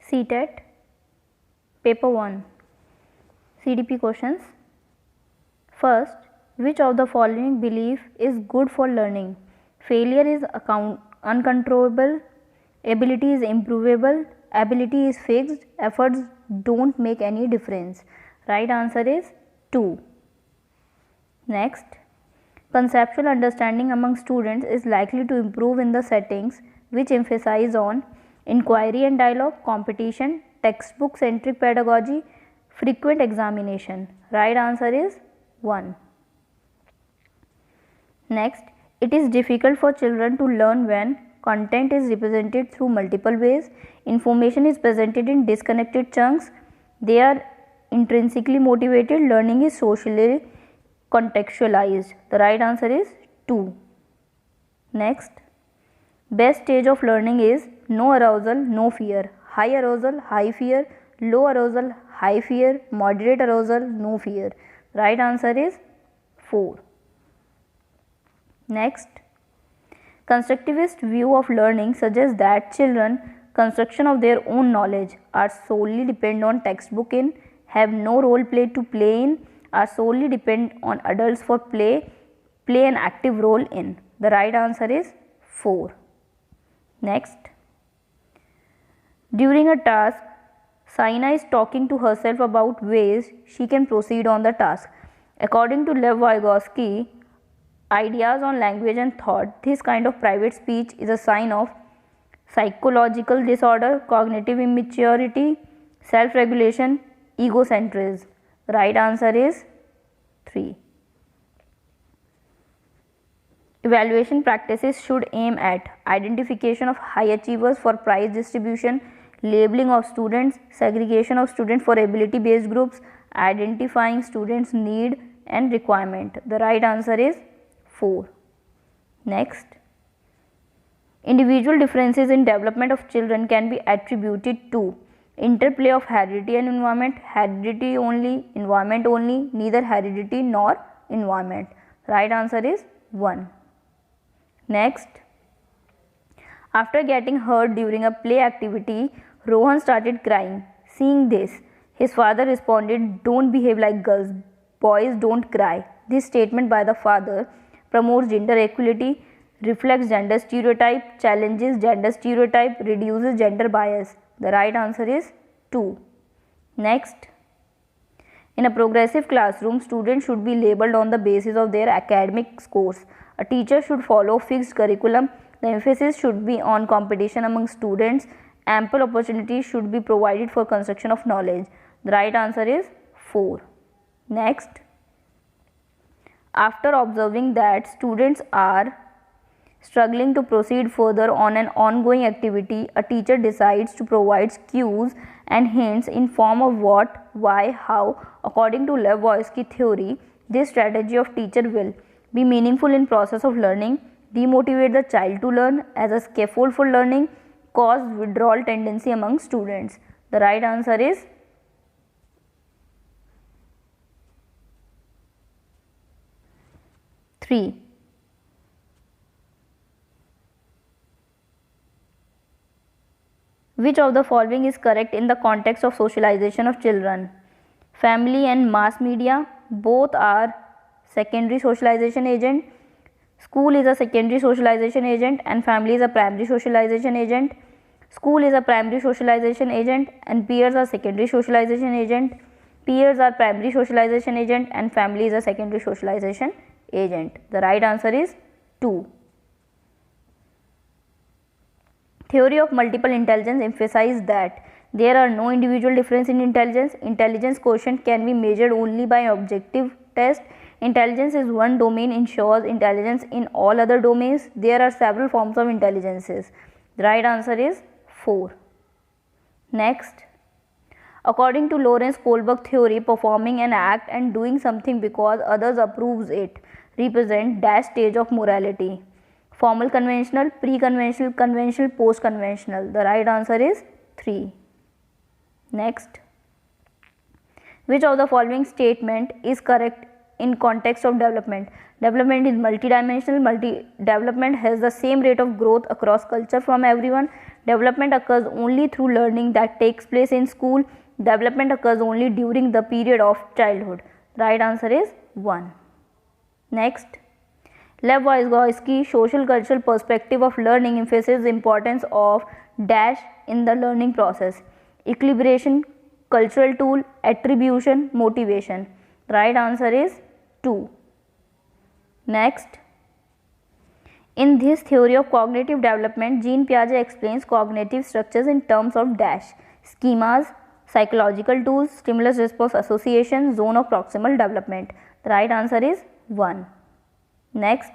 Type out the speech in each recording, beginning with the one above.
CTET Paper 1 CDP questions. First, which of the following belief is good for learning? Failure is uncontrollable, ability is improvable, ability is fixed, efforts don't make any difference. Right answer is 2. Next, conceptual understanding among students is likely to improve in the settings which emphasize on inquiry and dialogue, competition, textbook centric pedagogy, frequent examination. Right answer is 1. Next, it is difficult for children to learn when content is represented through multiple ways, information is presented in disconnected chunks, they are intrinsically motivated, learning is socially contextualized. The right answer is 2. Next, best stage of learning is no arousal, no fear, high arousal, high fear, low arousal, high fear, moderate arousal, no fear. Right answer is 4. Next, constructivist view of learning suggests that children construction of their own knowledge are solely depend on textbook in, have no role play to play in, are solely depend on adults for play an active role in. The right answer is 4. Next, during a task, Saina is talking to herself about ways she can proceed on the task. According to Lev Vygotsky, ideas on language and thought, this kind of private speech is a sign of psychological disorder, cognitive immaturity, self-regulation, egocentrism. The right answer is 3. Evaluation practices should aim at identification of high achievers for prize distribution, labeling of students, segregation of students for ability based groups, identifying students' need and requirement. The right answer is 4. Next, individual differences in development of children can be attributed to interplay of heredity and environment, heredity only, environment only, neither heredity nor environment. Right answer is 1. Next, after getting hurt during a play activity, Rohan started crying. Seeing this, his father responded, "Don't behave like girls, boys don't cry." This statement by the father promotes gender equality, reflects gender stereotype, challenges gender stereotype, reduces gender bias. The right answer is 2. Next, in a progressive classroom, students should be labeled on the basis of their academic scores. A teacher should follow fixed curriculum. The emphasis should be on competition among students. Ample opportunities should be provided for construction of knowledge. The right answer is 4. Next, after observing that students are struggling to proceed further on an ongoing activity, a teacher decides to provide cues and hints in form of what, why, how. According to Lev Vygotsky theory, this strategy of teacher will be meaningful in process of learning, demotivate the child to learn as a scaffold for learning, cause withdrawal tendency among students. The right answer is 3. Which of the following is correct in the context of socialization of children? Family and mass media both are secondary socialization agent. School is a secondary socialization agent and family is a primary socialization agent. School is a primary socialization agent and peers are secondary socialization agent. Peers are primary socialization agent and family is a secondary socialization agent. The right answer is 2. Theory of multiple intelligence emphasizes that there are no individual difference in intelligence. Intelligence quotient can be measured only by objective test. Intelligence is one domain ensures intelligence in all other domains. There are several forms of intelligences. The right answer is 4. Next, according to Lawrence Kohlberg theory, performing an act and doing something because others approves it represent dash stage of morality. Formal, conventional, pre-conventional, conventional, post-conventional. The right answer is 3. Next, which of the following statement is correct in context of development. Development is multidimensional. Development has the same rate of growth across culture from everyone. Development occurs only through learning that takes place in school. Development occurs only during the period of childhood. Right answer is 1. Next, Lev Vygotsky social cultural perspective of learning emphasizes the importance of dash in the learning process. Equilibration, cultural tool, attribution, motivation. Right answer is 2. Next, in this theory of cognitive development, Jean Piaget explains cognitive structures in terms of dash, schemas, psychological tools, stimulus response association, zone of proximal development. The right answer is 1. Next,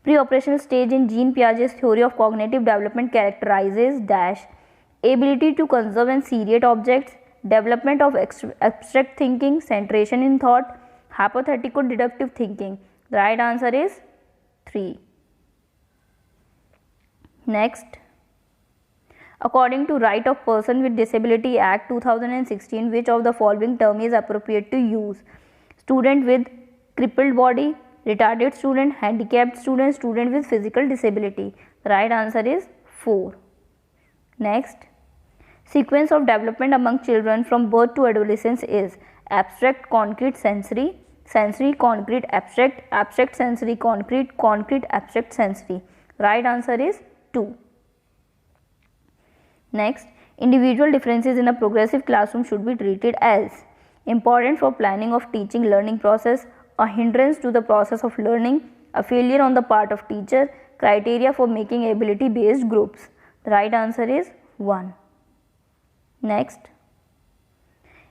pre-operational stage in Jean Piaget's theory of cognitive development characterizes dash, ability to conserve and seriate objects, development of abstract thinking, centration in thought, hypothetical-deductive thinking. The right answer is 3. Next, according to Right of Person with Disability Act 2016, which of the following term is appropriate to use? Student with crippled body, retarded student, handicapped student, student with physical disability. The right answer is 4. Next, sequence of development among children from birth to adolescence is abstract, concrete, sensory, sensory, concrete, abstract, abstract, sensory, concrete, concrete, abstract, sensory. Right answer is 2. Next, individual differences in a progressive classroom should be treated as important for planning of teaching learning process, a hindrance to the process of learning, a failure on the part of teacher, criteria for making ability based groups. The right answer is 1. Next,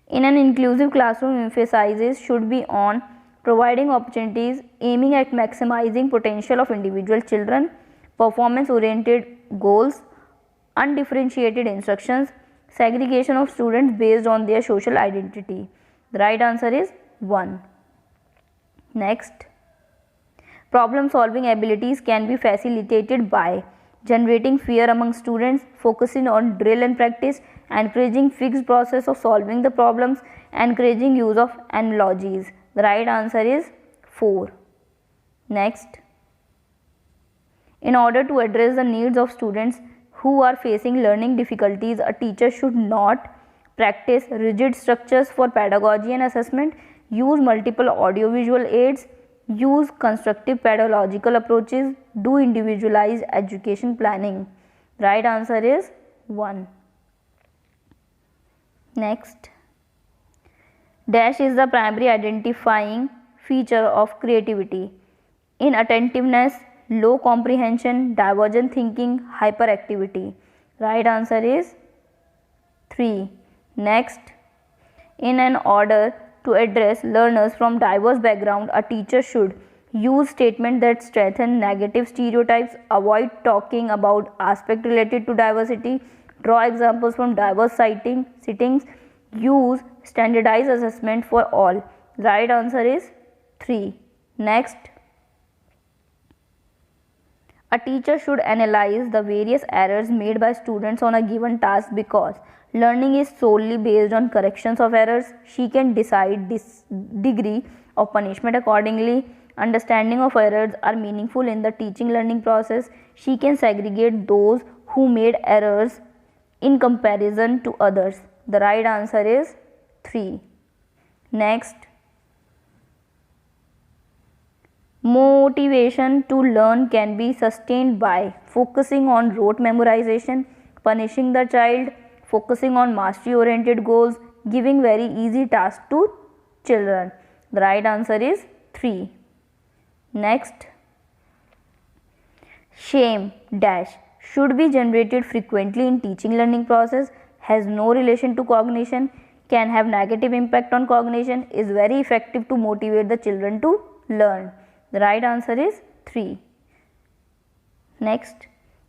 in an inclusive classroom, emphasizes should be on providing opportunities aiming at maximizing potential of individual children, performance oriented goals, undifferentiated instructions, segregation of students based on their social identity. The right answer is 1. Next, problem solving abilities can be facilitated by generating fear among students, focusing on drill and practice, encouraging fixed process of solving the problems, encouraging use of analogies. The right answer is 4. Next, in order to address the needs of students who are facing learning difficulties, a teacher should not practice rigid structures for pedagogy and assessment, use multiple audiovisual aids, use constructive pedagogical approaches, do individualized education planning. Right answer is 1. Next, dash is the primary identifying feature of creativity: inattentiveness, low comprehension, divergent thinking, hyperactivity. Right answer is 3. Next, in an order to address learners from diverse background, a teacher should use statements that strengthen negative stereotypes, avoid talking about aspects related to diversity, draw examples from diverse settings, use standardized assessment for all. Right answer is 3. Next, a teacher should analyze the various errors made by students on a given task because learning is solely based on corrections of errors. She can decide this degree of punishment accordingly. Understanding of errors are meaningful in the teaching learning process. She can segregate those who made errors in comparison to others. The right answer is 3. Next, motivation to learn can be sustained by focusing on rote memorization, punishing the child, focusing on mastery oriented goals, giving very easy tasks to children. The right answer is 3. Next, shame dash should be generated frequently in teaching learning process, has no relation to cognition, can have negative impact on cognition, is very effective to motivate the children to learn. The right answer is 3. Next,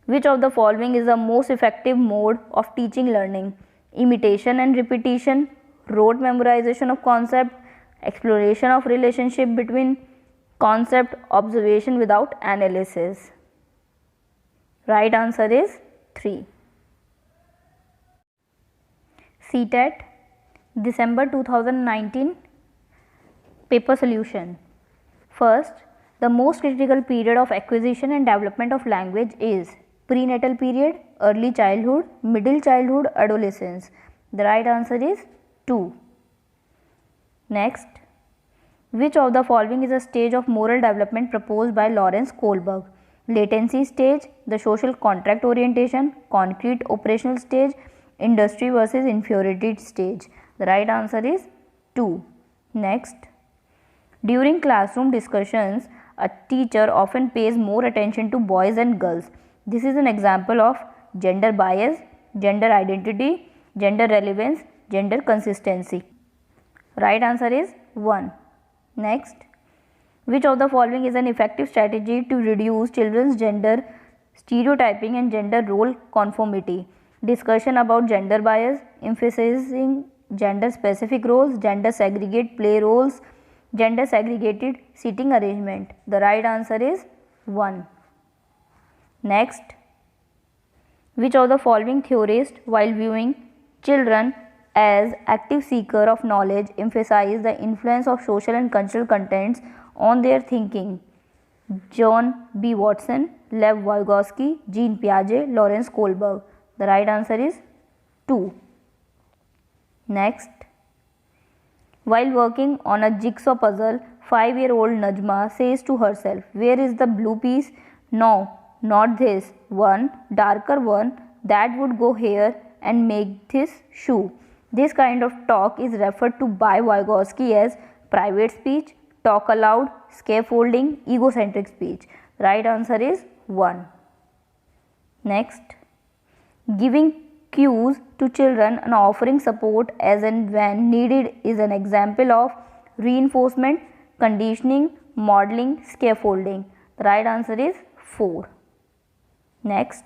which of the following is the most effective mode of teaching learning? Imitation and repetition, rote memorization of concept, exploration of relationship between concept, observation without analysis. Right answer is 3. CTET December 2019 paper solution. First, the most critical period of acquisition and development of language is prenatal period, early childhood, middle childhood, adolescence. The right answer is 2. Next, which of the following is a stage of moral development proposed by Lawrence Kohlberg? Latency stage, the social contract orientation, concrete operational stage, industry versus inferiority stage. The right answer is 2. Next, during classroom discussions, a teacher often pays more attention to boys and girls. This is an example of gender bias, gender identity, gender relevance, gender consistency. Right answer is 1. Next, which of the following is an effective strategy to reduce children's gender stereotyping and gender role conformity? Discussion about gender bias, emphasizing gender specific roles, gender segregate play roles, gender segregated seating arrangement. The right answer is 1. Next, which of the following theorists, while viewing children as active seeker of knowledge, emphasize the influence of social and cultural contents on their thinking? John B. Watson, Lev Vygotsky, Jean Piaget, Lawrence Kohlberg. The right answer is 2. Next, while working on a jigsaw puzzle, 5-year-old Najma says to herself, "Where is the blue piece? No, not this one, darker one, that would go here and make this shoe." This kind of talk is referred to by Vygotsky as private speech, talk aloud, scaffolding, egocentric speech. Right answer is 1. Next, giving cues to children and offering support as and when needed is an example of reinforcement, conditioning, modeling, scaffolding. The right answer is 4. Next,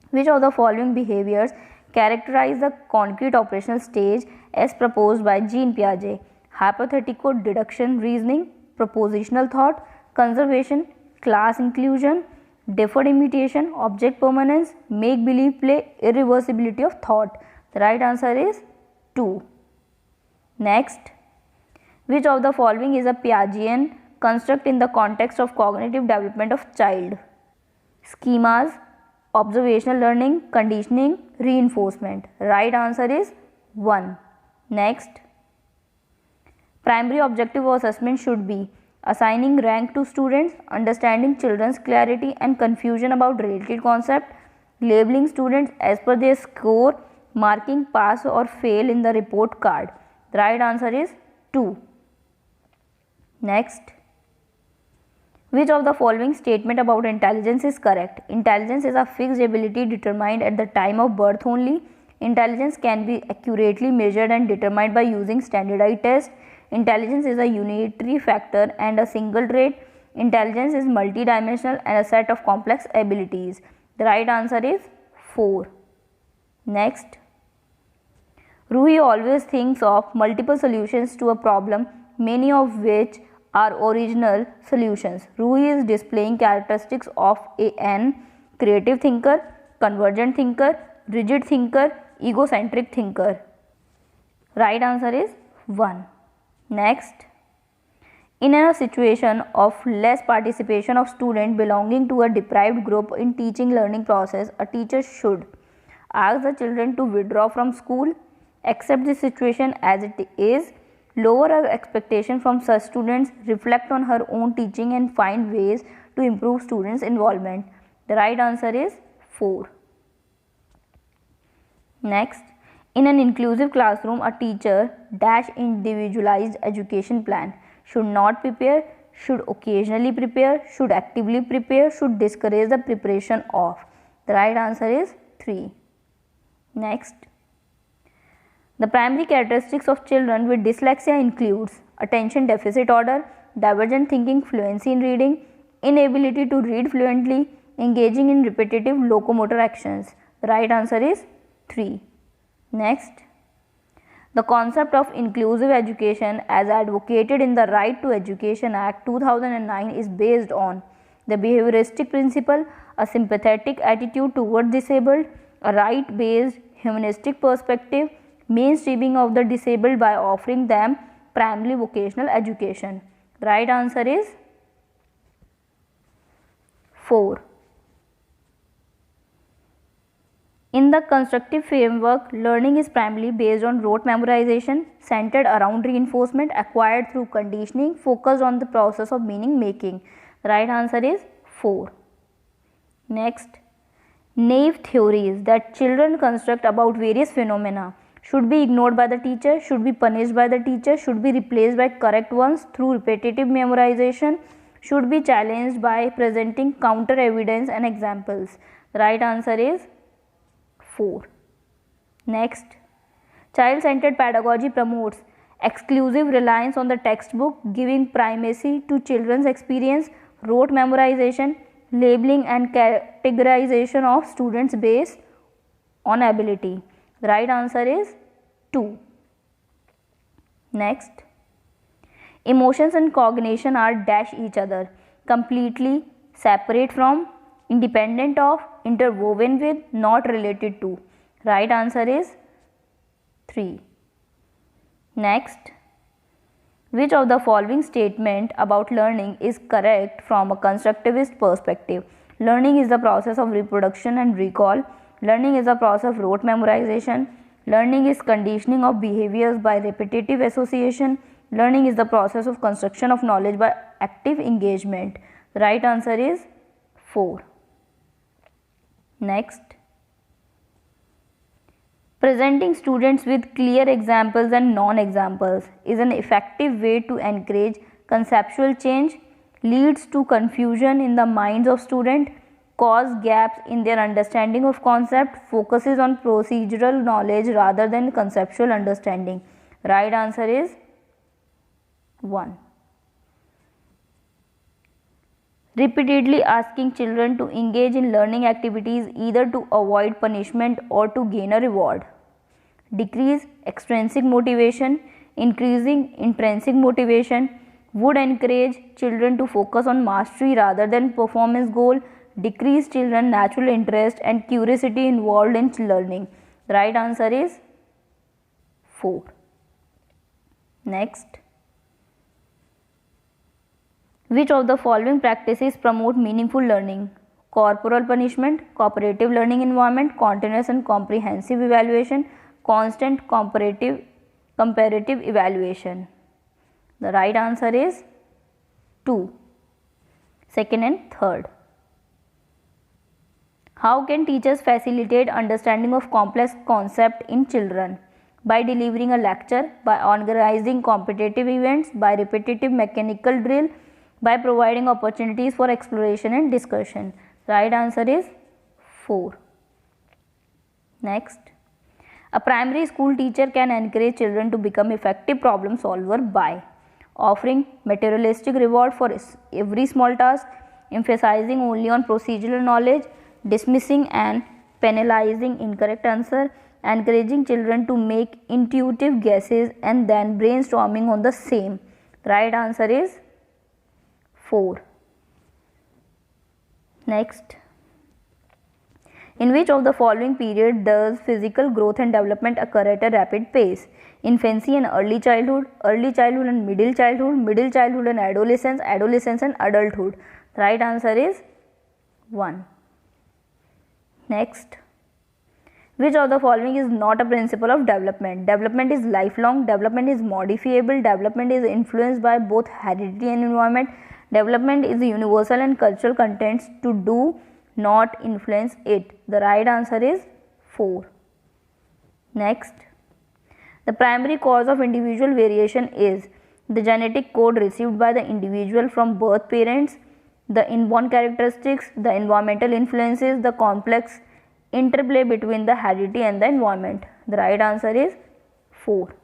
which of the following behaviors characterize the concrete operational stage as proposed by Jean Piaget? Hypothetical deduction reasoning, propositional thought, conservation, class inclusion, deferred imitation, object permanence, make believe play, irreversibility of thought. The right answer is 2. Next, which of the following is a Piagetian construct in the context of cognitive development of child? Schemas, observational learning, conditioning, reinforcement. Right answer is 1. Next, primary objective of assessment should be assigning rank to students, understanding children's clarity and confusion about related concept, labeling students as per their score, marking pass or fail in the report card. The right answer is 2. Next, which of the following statement about intelligence is correct? Intelligence is a fixed ability determined at the time of birth only. Intelligence can be accurately measured and determined by using standardized tests. Intelligence is a unitary factor and a single trait. Intelligence is multidimensional and a set of complex abilities. The right answer is 4. Next, Rui always thinks of multiple solutions to a problem, many of which are original solutions. Rui is displaying characteristics of an creative thinker, convergent thinker, rigid thinker, egocentric thinker. Right answer is 1. Next, in a situation of less participation of students belonging to a deprived group in teaching learning process, a teacher should ask the children to withdraw from school, accept the situation as it is, lower her expectation from such students, reflect on her own teaching and find ways to improve students' involvement. The right answer is 4. Next, in an inclusive classroom, a teacher dash individualized education plan. Should not prepare, should occasionally prepare, should actively prepare, should discourage the preparation of. The right answer is 3. Next, the primary characteristics of children with dyslexia includes attention deficit order, divergent thinking, fluency in reading, inability to read fluently, engaging in repetitive locomotor actions. The right answer is 3. Next, the concept of inclusive education as advocated in the Right to Education Act 2009 is based on the behavioristic principle, a sympathetic attitude toward disabled, a right-based humanistic perspective, mainstreaming of the disabled by offering them primary vocational education. Right answer is 4. In the constructive framework, learning is primarily based on rote memorization, centered around reinforcement, acquired through conditioning, focused on the process of meaning making. The right answer is 4. Next, naive theories that children construct about various phenomena should be ignored by the teacher, should be punished by the teacher, should be replaced by correct ones through repetitive memorization, should be challenged by presenting counter evidence and examples. The right answer is 4. Next, child-centered pedagogy promotes exclusive reliance on the textbook, giving primacy to children's experience, rote memorization, labeling and categorization of students based on ability. The right answer is 2. Next, emotions and cognition are dash each other, completely separate from, independent of, interwoven with, not related to. Right answer is 3. Next, which of the following statement about learning is correct from a constructivist perspective? Learning is the process of reproduction and recall. Learning is the process of rote memorization. Learning is conditioning of behaviors by repetitive association. Learning is the process of construction of knowledge by active engagement. The right answer is 4. Next, presenting students with clear examples and non-examples is an effective way to encourage conceptual change, leads to confusion in the minds of students, cause gaps in their understanding of concept, focuses on procedural knowledge rather than conceptual understanding. Right answer is 1. Repeatedly asking children to engage in learning activities either to avoid punishment or to gain a reward. Decrease extrinsic motivation, increasing intrinsic motivation, would encourage children to focus on mastery rather than performance goal, decrease children's natural interest and curiosity involved in learning. The right answer is 4. Next, which of the following practices promote meaningful learning? Corporal punishment, cooperative learning environment, continuous and comprehensive evaluation, constant comparative evaluation. The right answer is 2. Second and third. How can teachers facilitate understanding of complex concepts in children? By delivering a lecture, by organizing competitive events, by repetitive mechanical drill, by providing opportunities for exploration and discussion. Right answer is 4. Next, a primary school teacher can encourage children to become effective problem solver by offering materialistic reward for every small task, emphasizing only on procedural knowledge, dismissing and penalizing incorrect answer, encouraging children to make intuitive guesses and then brainstorming on the same. Right answer is 4. Next, in which of the following period does physical growth and development occur at a rapid pace? Infancy and early childhood and middle childhood and adolescence and adulthood. Right answer is 1. Next, which of the following is not a principle of development? Development is lifelong, development is modifiable, development is influenced by both heredity and environment, development is universal and cultural contents to do not influence it. The right answer is 4. Next, the primary cause of individual variation is the genetic code received by the individual from birth parents, the inborn characteristics, the environmental influences, the complex interplay between the heredity and the environment. The right answer is 4.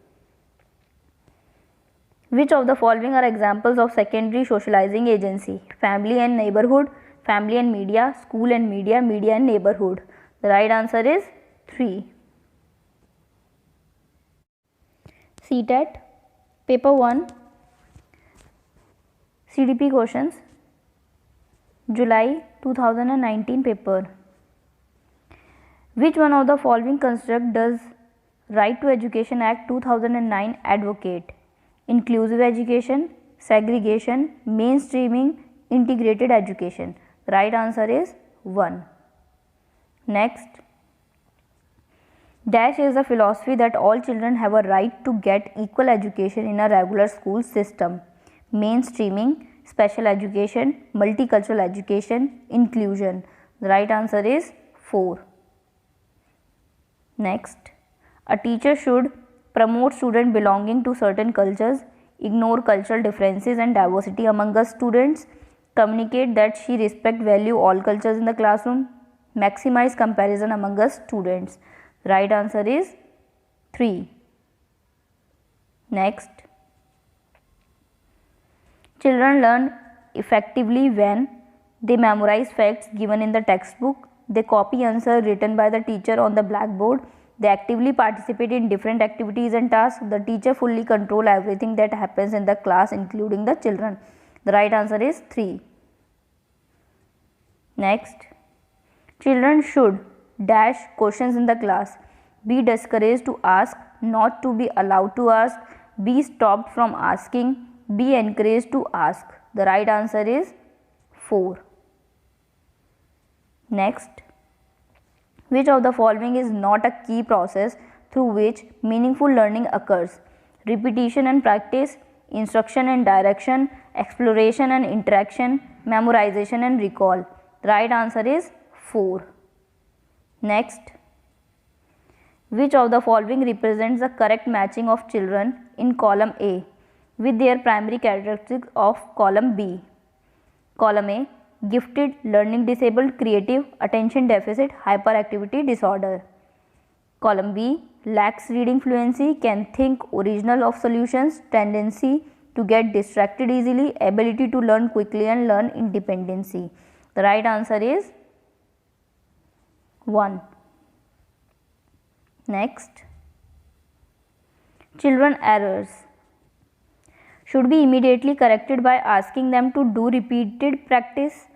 Which of the following are examples of secondary socializing agency? Family and neighborhood, family and media, school and media, media and neighborhood. The right answer is 3. CTET paper 1 CDP questions, July 2019 paper. Which one of the following construct does Right to Education Act 2009 advocate? Inclusive education, segregation, mainstreaming, integrated education. The right answer is 1. Next, dash is a philosophy that all children have a right to get equal education in a regular school system. Mainstreaming, special education, multicultural education, inclusion. The right answer is 4. Next, a teacher should promote student belonging to certain cultures, ignore cultural differences and diversity among us students, communicate that she respect value all cultures in the classroom, maximize comparison among us students. The right answer is 3. Next, children learn effectively when they memorize facts given in the textbook, they copy answers written by the teacher on the blackboard, they actively participate in different activities and tasks, the teacher fully control everything that happens in the class including the children. The right answer is 3. Next, children should dash questions in the class, be discouraged to ask, not to be allowed to ask, be stopped from asking, be encouraged to ask. The right answer is 4. Next, which of the following is not a key process through which meaningful learning occurs? Repetition and practice, instruction and direction, exploration and interaction, memorization and recall. The right answer is 4. Next, which of the following represents the correct matching of children in column A with their primary characteristics of column B? Column A, gifted, learning disabled, creative, attention deficit, hyperactivity disorder. Column B, lacks reading fluency, can think original of solutions, tendency to get distracted easily, ability to learn quickly and learn independency. The right answer is 1. Next, children errors should be immediately corrected by asking them to do repeated practice,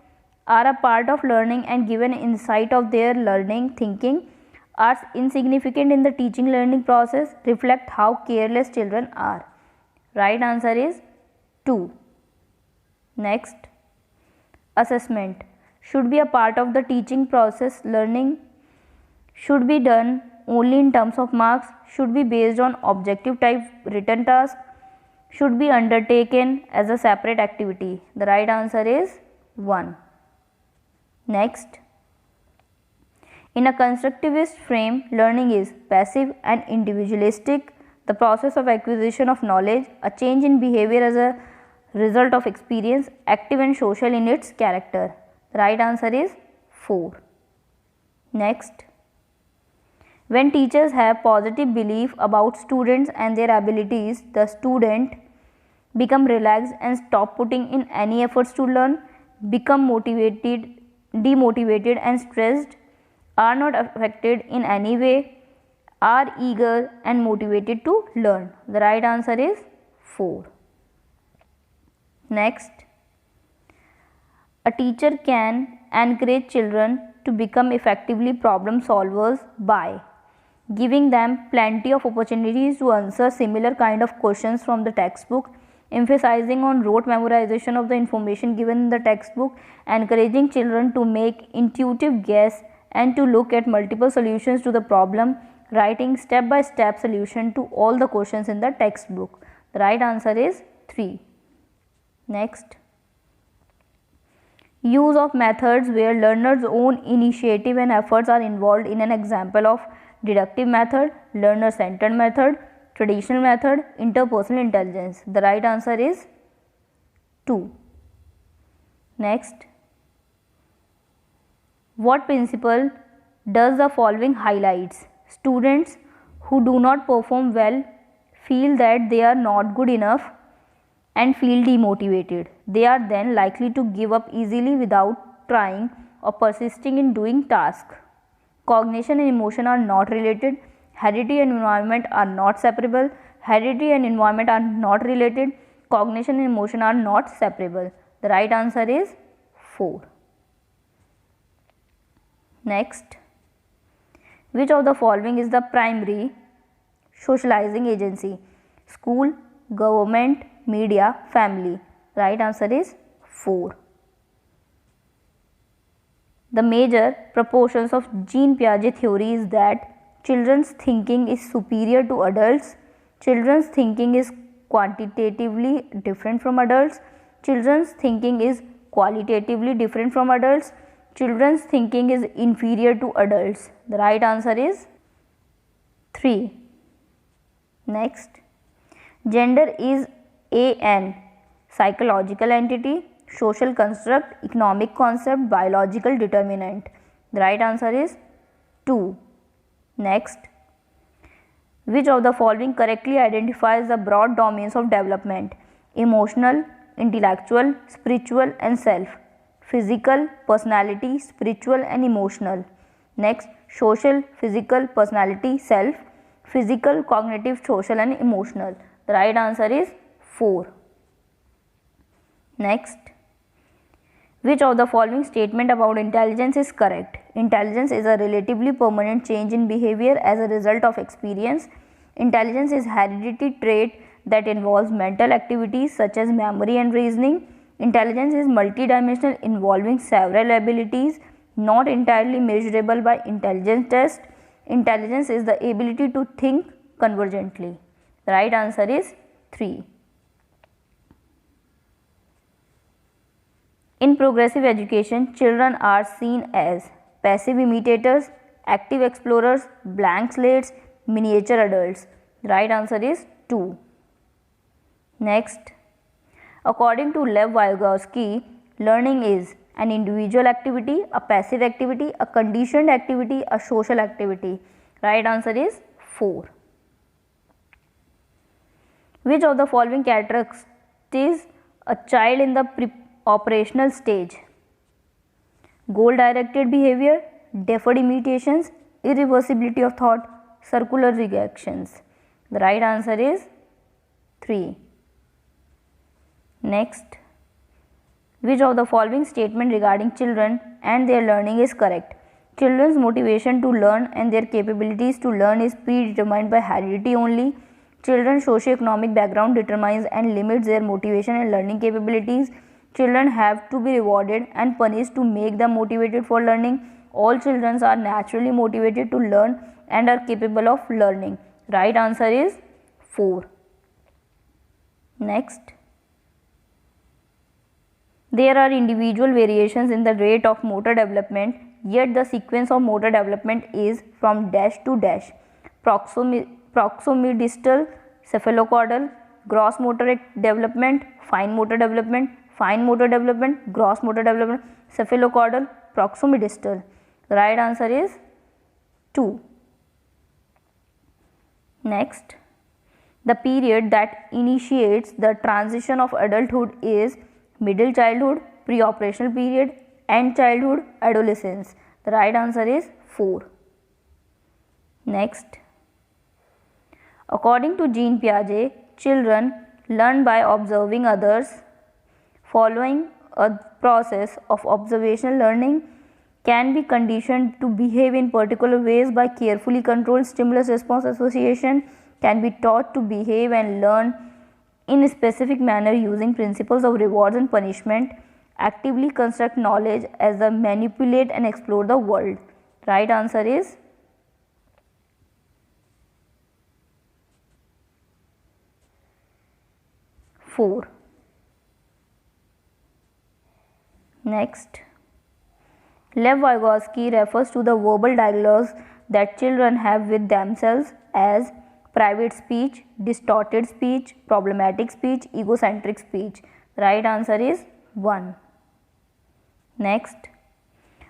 are a part of learning and give an insight of their learning thinking, are insignificant in the teaching learning process, reflect how careless children are. Right answer is 2. Next, assessment should be a part of the teaching process. Learning should be done only in terms of marks, should be based on objective type written task, should be undertaken as a separate activity. The right answer is 1. Next, in a constructivist frame, learning is passive and individualistic, the process of acquisition of knowledge, a change in behavior as a result of experience, active and social in its character. The right answer is 4. Next, when teachers have positive belief about students and their abilities, the student become relaxed and stop putting in any efforts to learn, become demotivated and stressed, are not affected in any way, are eager and motivated to learn. The right answer is 4. Next, a teacher can encourage children to become effectively problem solvers by giving them plenty of opportunities to answer similar kind of questions from the textbook, emphasizing on rote memorization of the information given in the textbook, encouraging children to make intuitive guess and to look at multiple solutions to the problem, writing step-by-step solution to all the questions in the textbook. The right answer is 3. Next, use of methods where learner's own initiative and efforts are involved in an example of deductive method, learner-centered method, traditional method, interpersonal intelligence. The right answer is 2. Next, what principle does the following highlights? Students who do not perform well feel that they are not good enough and feel demotivated. They are then likely to give up easily without trying or persisting in doing tasks. Cognition and emotion are not related. Heredity and environment are not separable. Heredity and environment are not related. Cognition and emotion are not separable. The right answer is 4. Next, which of the following is the primary socializing agency? School, government, media, family. Right answer is 4. The major proportions of Jean Piaget theory is that children's thinking is superior to adults, children's thinking is quantitatively different from adults, children's thinking is qualitatively different from adults, children's thinking is inferior to adults. The right answer is 3. Next, gender is an psychological entity, social construct, economic concept, biological determinant. The right answer is 2. Next, which of the following correctly identifies the broad domains of development? Emotional, intellectual, spiritual and self. Physical, personality, spiritual and emotional. Next, social, physical, personality, self. Physical, cognitive, social and emotional. The right answer is 4. Next, which of the following statement about intelligence is correct? Intelligence is a relatively permanent change in behavior as a result of experience. Intelligence is hereditary trait that involves mental activities such as memory and reasoning. Intelligence is multidimensional, involving several abilities not entirely measurable by intelligence test. Intelligence is the ability to think convergently. The right answer is 3. In progressive education, children are seen as passive imitators, active explorers, blank slates, miniature adults. The right answer is 2. Next, according to Lev Vygotsky, learning is an individual activity, a passive activity, a conditioned activity, a social activity. Right answer is 4. Which of the following characteristics a child in the operational stage? Goal directed behavior, deferred imitations, irreversibility of thought, circular reactions. The right answer is 3. Next, which of the following statement regarding children and their learning is correct? Children's motivation to learn and their capabilities to learn is predetermined by heredity only. Children's socioeconomic background determines and limits their motivation and learning capabilities. Children have to be rewarded and punished to make them motivated for learning. All children are naturally motivated to learn and are capable of learning. Right answer is 4. Next, there are individual variations in the rate of motor development, yet the sequence of motor development is from dash to dash. Proximodistal, cephalocaudal, gross motor development, fine motor development, gross motor development, cephalocaudal, proximodistal. The right answer is 2. Next, the period that initiates the transition of adulthood is middle childhood, pre-operational period, end childhood, adolescence. The right answer is 4. Next, according to Jean Piaget, children learn by observing others. Following a process of observational learning can be conditioned to behave in particular ways by carefully controlled stimulus response association, can be taught to behave and learn in a specific manner using principles of rewards and punishment, actively construct knowledge as they manipulate and explore the world. Right answer is 4. Next, Lev Vygotsky refers to the verbal dialogues that children have with themselves as private speech, distorted speech, problematic speech, egocentric speech. Right answer is 1. Next,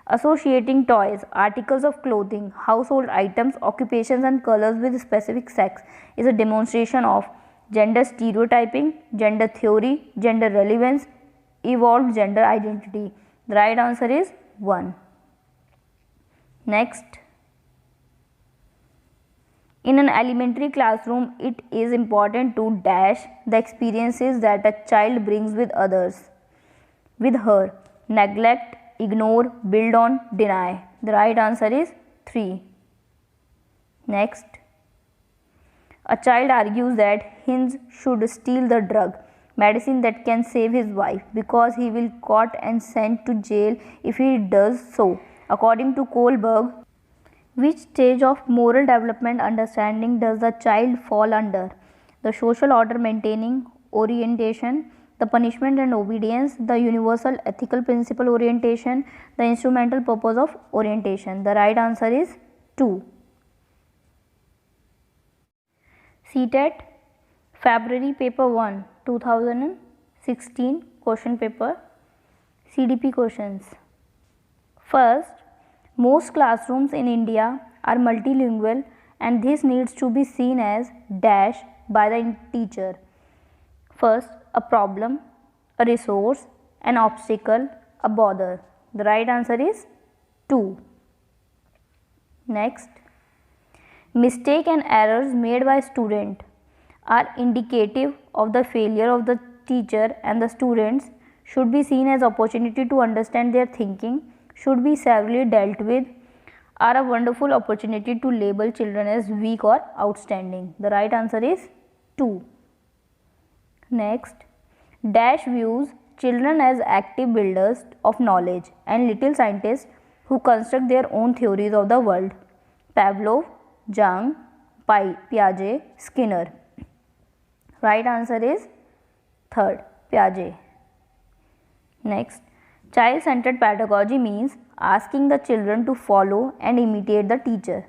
associating toys, articles of clothing, household items, occupations and colors with specific sex is a demonstration of gender stereotyping, gender theory, gender relevance, evolved gender identity. The right answer is 1. Next, in an elementary classroom, it is important to dash the experiences that a child brings with others, with her, neglect, ignore, build on, deny. The right answer is 3. Next, a child argues that Hinz should steal the drug. medicine that can save his wife, because he will caught and sent to jail if he does so. According to Kohlberg, which stage of moral development understanding does the child fall under? The social order maintaining orientation, the punishment and obedience, the universal ethical principle orientation, the instrumental purpose of orientation. The right answer is 2. CTET February paper 1 2016 question paper CDP questions. First, most classrooms in India are multilingual and this needs to be seen as dash by the teacher. First, a problem, a resource, an obstacle, a bother. The right answer is 2. Next, mistake and errors made by student are indicative of the failure of the teacher, and the students should be seen as opportunity to understand their thinking, should be severely dealt with, are a wonderful opportunity to label children as weak or outstanding. The right answer is 2. Next, dash views children as active builders of knowledge and little scientists who construct their own theories of the world. Pavlov, Jung, Piaget, Skinner. Right answer is 3rd, Piaget. Next, child-centered pedagogy means asking the children to follow and imitate the teacher,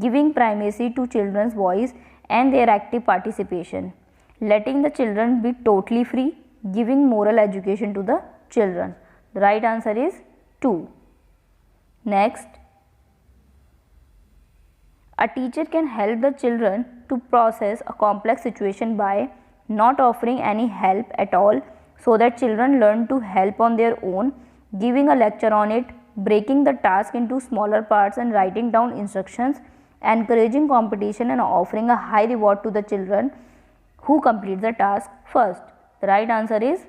giving primacy to children's voice and their active participation, letting the children be totally free, giving moral education to the children. The right answer is 2. Next, a teacher can help the children to process a complex situation by not offering any help at all, so that children learn to help on their own, giving a lecture on it, breaking the task into smaller parts and writing down instructions, encouraging competition and offering a high reward to the children who complete the task first. The right answer is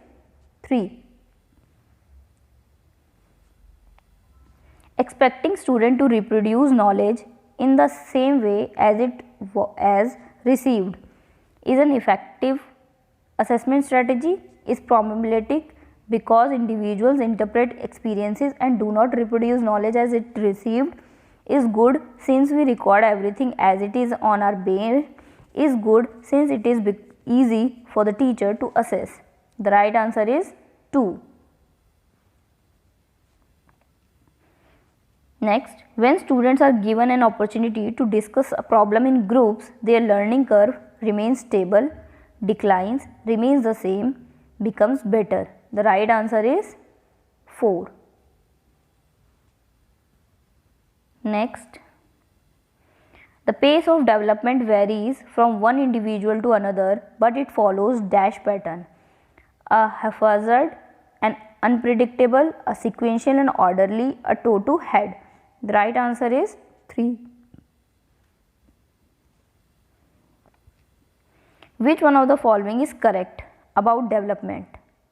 3. Expecting student to reproduce knowledge in the same way as it as received is an effective assessment strategy, is problematic because individuals interpret experiences and do not reproduce knowledge as it received, is good since we record everything as it is on our brain, is good since it is easy for the teacher to assess. The right answer is 2. Next, when students are given an opportunity to discuss a problem in groups, their learning curve remains stable, declines, remains the same, becomes better. The right answer is 4. Next, the pace of development varies from one individual to another, but it follows dash pattern: a haphazard, an unpredictable, a sequential and orderly, a toe to head. The right answer is 3. Which one of the following is correct about development?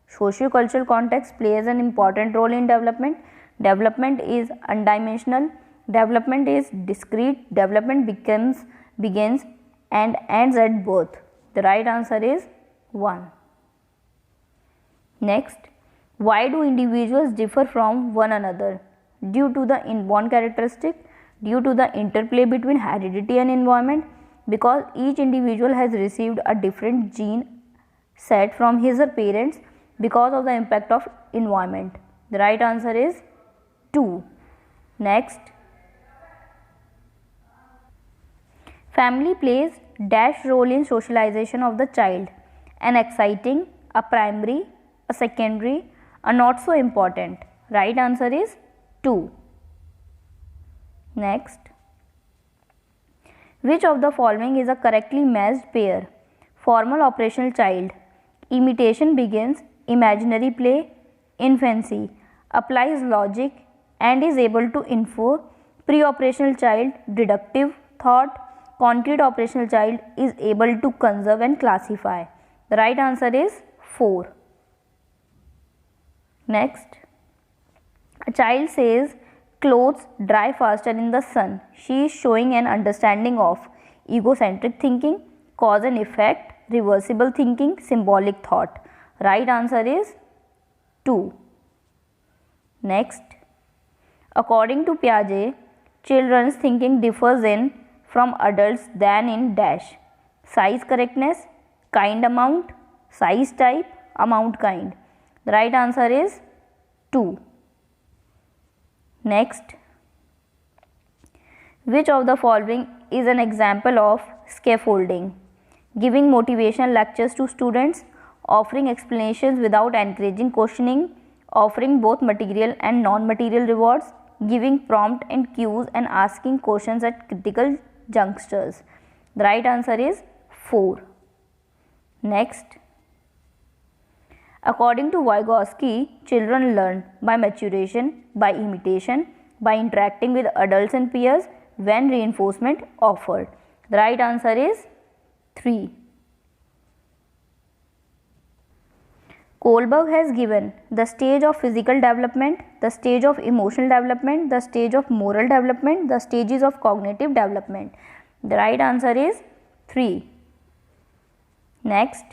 Socio-cultural context plays an important role in development. Development is undimensional. Development is discrete. Development begins and ends at birth. The right answer is 1. Next, why do individuals differ from one another? Due to the inborn characteristic, due to the interplay between heredity and environment, because each individual has received a different gene set from his or parents, because of the impact of environment. The right answer is 2. Next, family plays dash role in socialization of the child: an exciting, a primary, a secondary, a not so important. Right answer is 2. Next, which of the following is a correctly matched pair? Formal operational child: imitation begins, imaginary play, infancy, applies logic and is able to infer. Pre-operational child: deductive thought. Concrete operational child is able to conserve and classify. The right answer is 4. Next, a child says clothes dry faster in the sun. She is showing an understanding of egocentric thinking, cause and effect, reversible thinking, symbolic thought. Right answer is 2. Next, according to Piaget, children's thinking differs in from adults than in dash. Size correctness, kind amount, size type, amount kind. The right answer is 2. Next, which of the following is an example of scaffolding? Giving motivation lectures to students, offering explanations without encouraging questioning, offering both material and non-material rewards, giving prompt and cues and asking questions at critical junctures. The right answer is 4. Next, according to Vygotsky, children learn by maturation, by imitation, by interacting with adults and peers when reinforcement offered. The right answer is 3. Kohlberg has given the stage of physical development, the stage of emotional development, the stage of moral development, the stages of cognitive development. The right answer is 3. Next,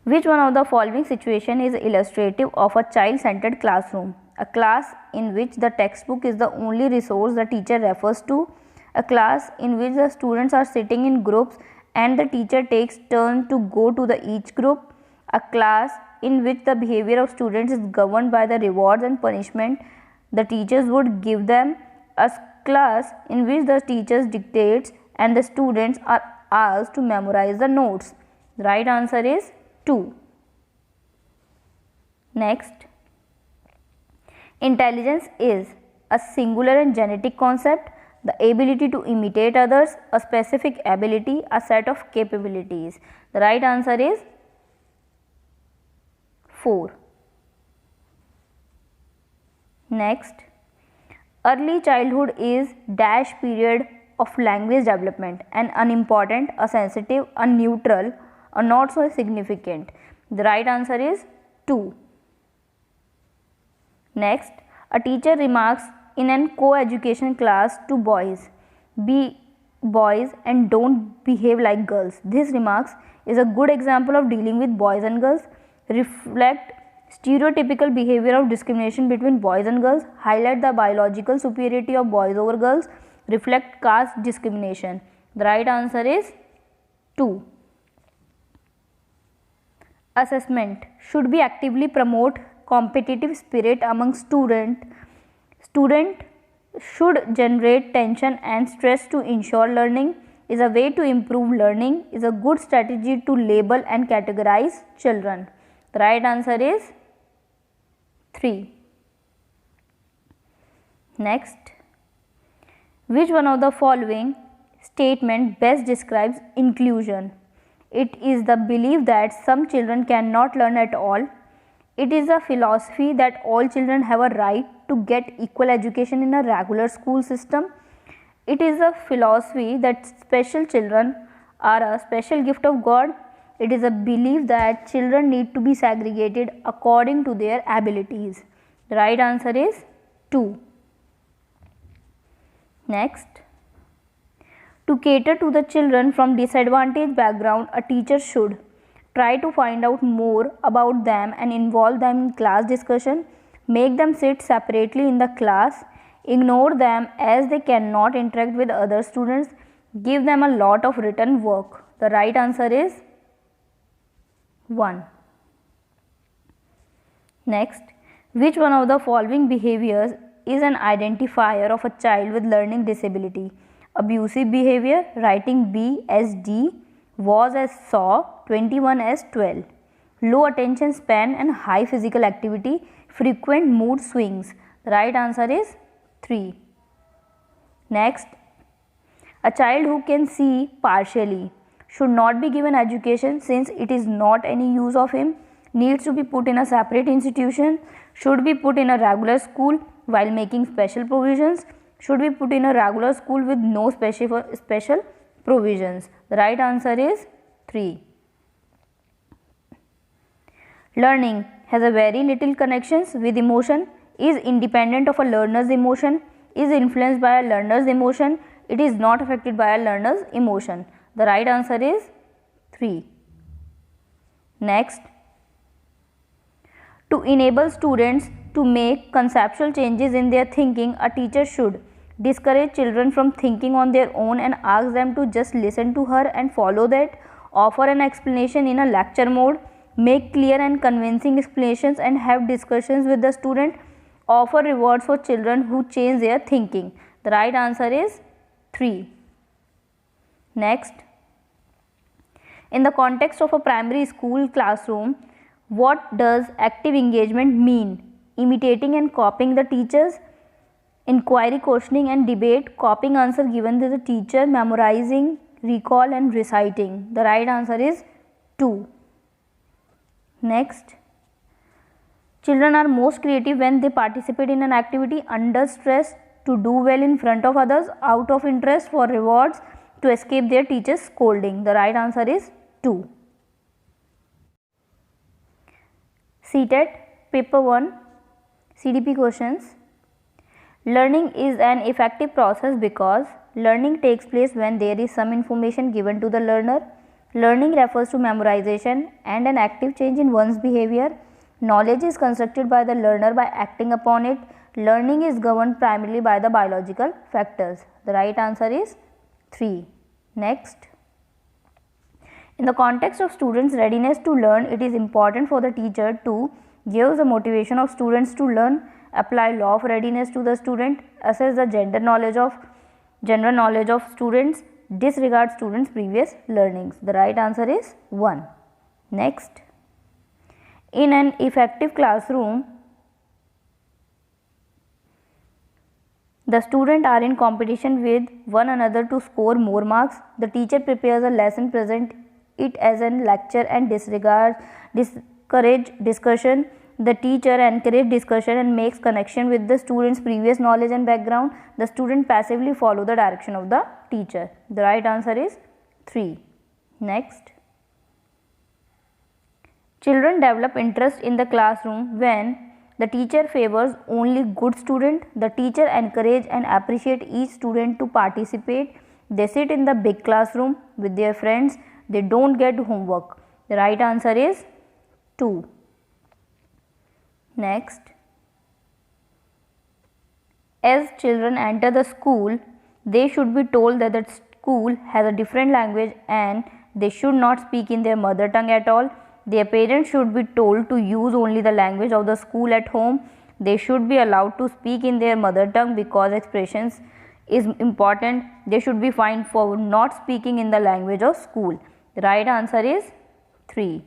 which one of the following situation is illustrative of a child-centered classroom? A class in which the textbook is the only resource the teacher refers to, a class in which the students are sitting in groups and the teacher takes turn to go to each group, a class in which the behavior of students is governed by the rewards and punishment the teachers would give them, a class in which the teacher dictates and the students are asked to memorize the notes. The right answer is 2. Next, intelligence is a singular and genetic concept, the ability to imitate others, a specific ability, a set of capabilities. The right answer is 4. Next, early childhood is dash period of language development, an unimportant, a sensitive, a neutral, a not so significant. The right answer is 2. Next, a teacher remarks in an co-education class to boys, be boys and don't behave like girls. This remarks is a good example of dealing with boys and girls, reflect stereotypical behavior of discrimination between boys and girls, highlight the biological superiority of boys over girls, reflect caste discrimination. The right answer is 2. Assessment should be actively promote competitive spirit among student should generate tension and stress to ensure learning, is a way to improve learning, is a good strategy to label and categorize children. The right answer is 3. Next, which one of the following statement best describes inclusion? It is the belief that some children cannot learn at all. It is a philosophy that all children have a right to get equal education in a regular school system. It is a philosophy that special children are a special gift of God. It is a belief that children need to be segregated according to their abilities. The right answer is 2. Next, to cater to the children from disadvantaged background, a teacher should try to find out more about them and involve them in class discussion, make them sit separately in the class, ignore them as they cannot interact with other students, give them a lot of written work. The right answer is 1. Next, which one of the following behaviors is an identifier of a child with learning disability? Abusive behavior, writing B as D, was as saw, 21 as 12. Low attention span and high physical activity, frequent mood swings. The right answer is 3. Next, a child who can see partially should not be given education since it is not any use of him, needs to be put in a separate institution, should be put in a regular school while making special provisions, should be put in a regular school with no special provisions. The right answer is 3. Learning has a very little connections with emotion, is independent of a learner's emotion, is influenced by a learner's emotion, it is not affected by a learner's emotion. The right answer is 3. Next, to enable students to make conceptual changes in their thinking, a teacher should discourage children from thinking on their own and ask them to just listen to her and follow that, offer an explanation in a lecture mode, make clear and convincing explanations and have discussions with the student, offer rewards for children who change their thinking. The right answer is 3. Next, in the context of a primary school classroom, what does active engagement mean? Imitating and copying the teachers, inquiry, questioning and debate, copying answer given to the teacher, memorizing, recall and reciting. The right answer is 2. Next, children are most creative when they participate in an activity under stress, to do well in front of others, out of interest, for rewards, to escape their teacher's scolding. The right answer is 2. CTET paper 1 CDP questions. Learning is an effective process because learning takes place when there is some information given to the learner. Learning refers to memorization and an active change in one's behavior. Knowledge is constructed by the learner by acting upon it. Learning is governed primarily by the biological factors. The right answer is 3. Next, in the context of students' readiness to learn, it is important for the teacher to give the motivation of students to learn, apply law of readiness to the student, assess the general knowledge of students, disregard students' previous learnings. The right answer is 1. Next, in an effective classroom, the students are in competition with one another to score more marks. The teacher prepares a lesson, present it as a lecture and discourage discussion. The teacher encourages discussion and makes connection with the student's previous knowledge and background. The student passively follow the direction of the teacher. The right answer is 3. Next, children develop interest in the classroom when the teacher favors only good student. The teacher encourage and appreciate each student to participate. They sit in the big classroom with their friends. They don't get homework. The right answer is 2. Next, as children enter the school, they should be told that the school has a different language and they should not speak in their mother tongue at all. Their parents should be told to use only the language of the school at home. They should be allowed to speak in their mother tongue because expressions is important. They should be fined for not speaking in the language of school. The right answer is 3.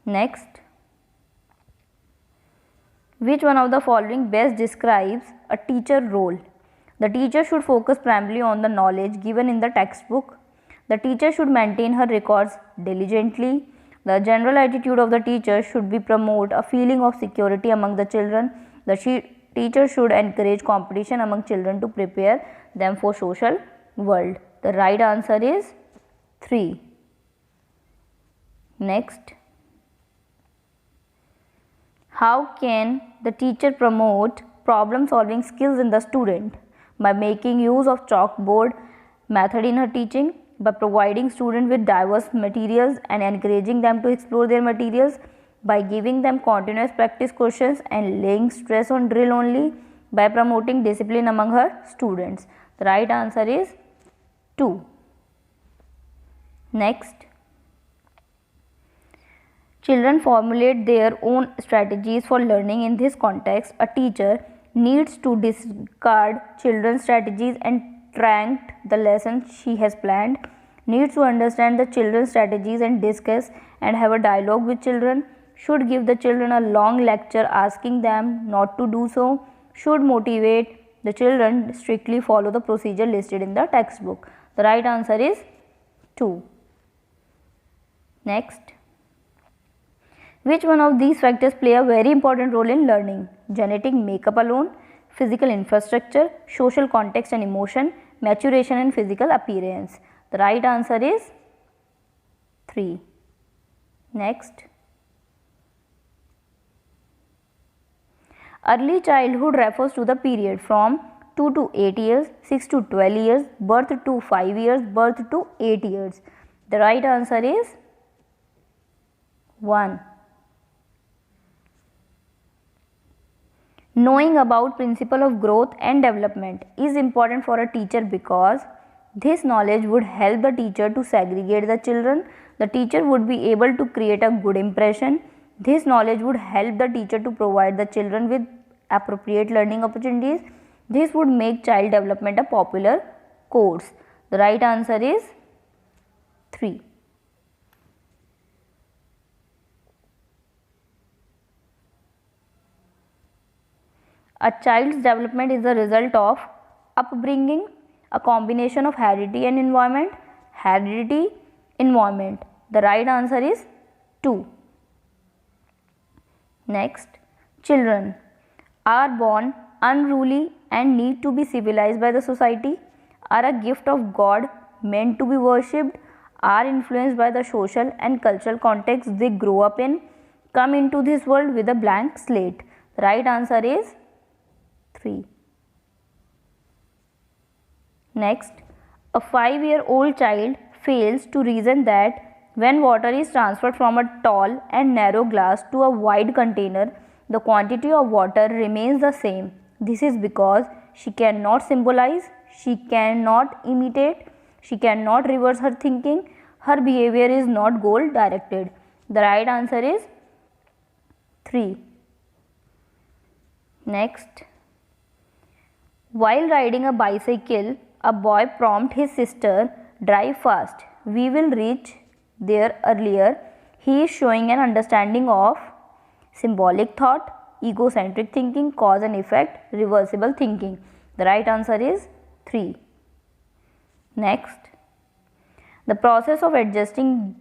Next, which one of the following best describes a teacher role? The teacher should focus primarily on the knowledge given in the textbook. The teacher should maintain her records diligently. The general attitude of the teacher should be promote a feeling of security among the children. The teacher should encourage competition among children to prepare them for social world. The right answer is 3. Next, how can the teacher promote problem solving skills in the student? By making use of chalkboard method in her teaching, by providing students with diverse materials and encouraging them to explore their materials, by giving them continuous practice questions and laying stress on drill only, by promoting discipline among her students. The right answer is 2. Next, children formulate their own strategies for learning. In this context, a teacher needs to discard children's strategies and track the lessons she has planned, needs to understand the children's strategies and discuss and have a dialogue with children, should give the children a long lecture asking them not to do so, should motivate the children strictly follow the procedure listed in the textbook. The right answer is 2. Next, which one of these factors play a very important role in learning? Genetic makeup alone, physical infrastructure, social context and emotion, maturation and physical appearance. The right answer is 3. Next, early childhood refers to the period from 2 to 8 years, 6 to 12 years, birth to 5 years, birth to 8 years. The right answer is 1. Knowing about principle of growth and development is important for a teacher because this knowledge would help the teacher to segregate the children. The teacher would be able to create a good impression. This knowledge would help the teacher to provide the children with appropriate learning opportunities. This would make child development a popular course. The right answer is 3. A child's development is the result of upbringing, a combination of heredity and environment. Heredity, environment. The right answer is 2. Next, children are born unruly and need to be civilized by the society, are a gift of God meant to be worshipped, are influenced by the social and cultural context they grow up in, come into this world with a blank slate. The right answer is 3. Next, a 5-year-old child fails to reason that when water is transferred from a tall and narrow glass to a wide container, the quantity of water remains the same. This is because she cannot symbolize, she cannot imitate, she cannot reverse her thinking, her behavior is not goal directed. The right answer is 3. Next, while riding a bicycle, a boy prompts his sister, "Drive fast, we will reach there earlier." He is showing an understanding of symbolic thought, egocentric thinking, cause and effect, reversible thinking. The right answer is 3. Next, the process of adjusting,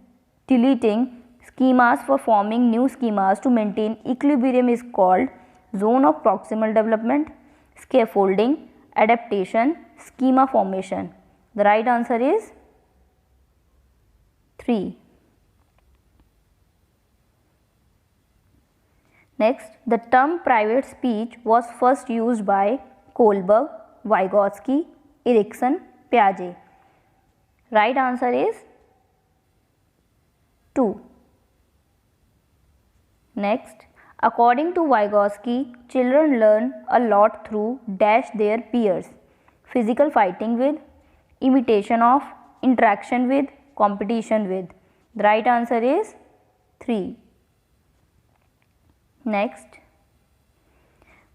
deleting schemas for forming new schemas to maintain equilibrium is called zone of proximal development, scaffolding, adaptation, schema formation. The right answer is 3. Next, the term private speech was first used by Kohlberg, Vygotsky, Erikson, Piaget. Right answer is 2. Next, according to Vygotsky, children learn a lot through dash their peers, physical fighting with, imitation of, interaction with, competition with. The right answer is 3. Next,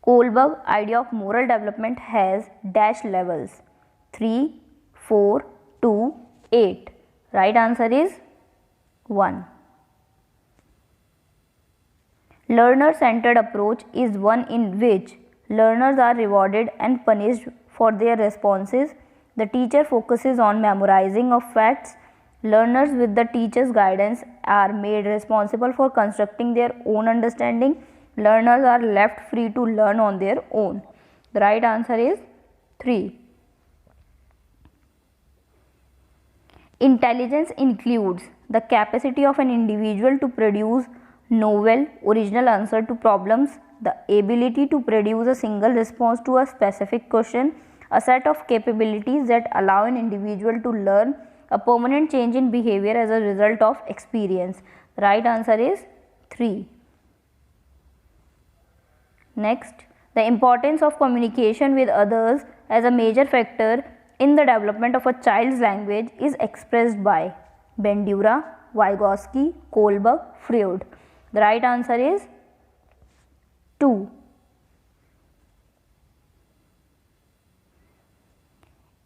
Kohlberg idea of moral development has dash levels 3, 4, 2, 8. Right answer is 1. Learner-centered approach is one in which learners are rewarded and punished for their responses. The teacher focuses on memorizing of facts. Learners with the teacher's guidance are made responsible for constructing their own understanding. Learners are left free to learn on their own. The right answer is 3. Intelligence includes the capacity of an individual to produce novel, original answer to problems, the ability to produce a single response to a specific question, a set of capabilities that allow an individual to learn, a permanent change in behavior as a result of experience. The right answer is 3. Next, the importance of communication with others as a major factor in the development of a child's language is expressed by Bandura, Vygotsky, Kohlberg, Freud. The right answer is 2.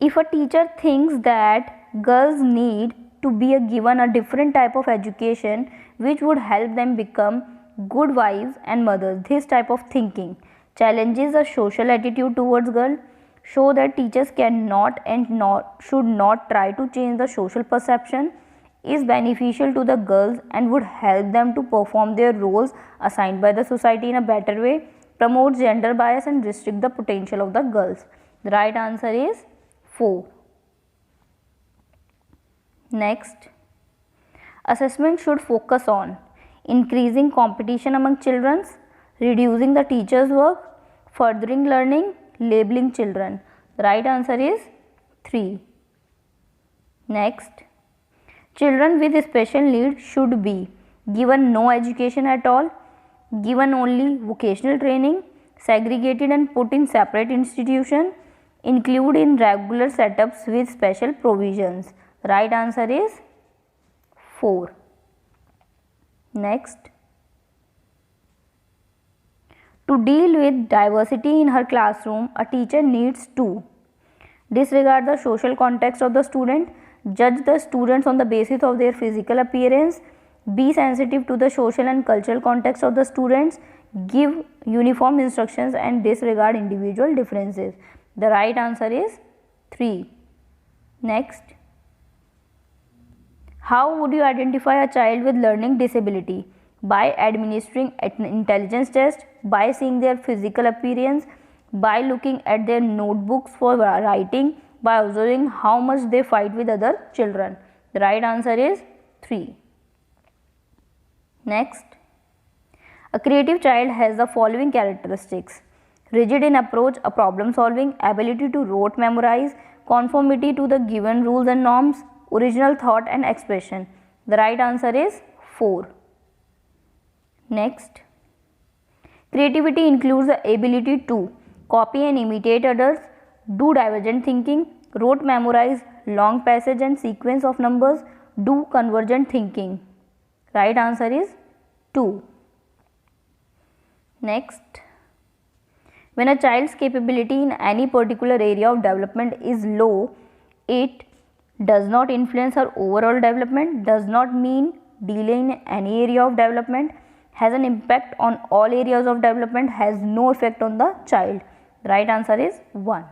If a teacher thinks that girls need to be given a different type of education which would help them become good wives and mothers, this type of thinking challenges the social attitude towards girls, show that teachers cannot and should not try to change the social perception, is beneficial to the girls and would help them to perform their roles assigned by the society in a better way, promotes gender bias and restrict the potential of the girls. The right answer is 4. Next, assessment should focus on increasing competition among children, reducing the teacher's work, furthering learning, labeling children. The right answer is 3. Next, children with special needs should be given no education at all, given only vocational training, segregated and put in separate institution, include in regular setups with special provisions. Right answer is 4. Next, to deal with diversity in her classroom, a teacher needs to disregard the social context of the student, judge the students on the basis of their physical appearance, be sensitive to the social and cultural context of the students, give uniform instructions and disregard individual differences. The right answer is 3. Next, how would you identify a child with learning disability? By administering an intelligence test, by seeing their physical appearance, by looking at their notebooks for writing, by observing how much they fight with other children. The right answer is 3. Next, a creative child has the following characteristics: rigid in approach, a problem solving, ability to rote memorize, conformity to the given rules and norms, original thought and expression. The right answer is 4. Next, creativity includes the ability to copy and imitate others, do divergent thinking, rote memorize long passage and sequence of numbers, do convergent thinking. Right answer is 2. Next, when a child's capability in any particular area of development is low, it does not influence her overall development, does not mean delay in any area of development, has an impact on all areas of development, has no effect on the child. The right answer is 1.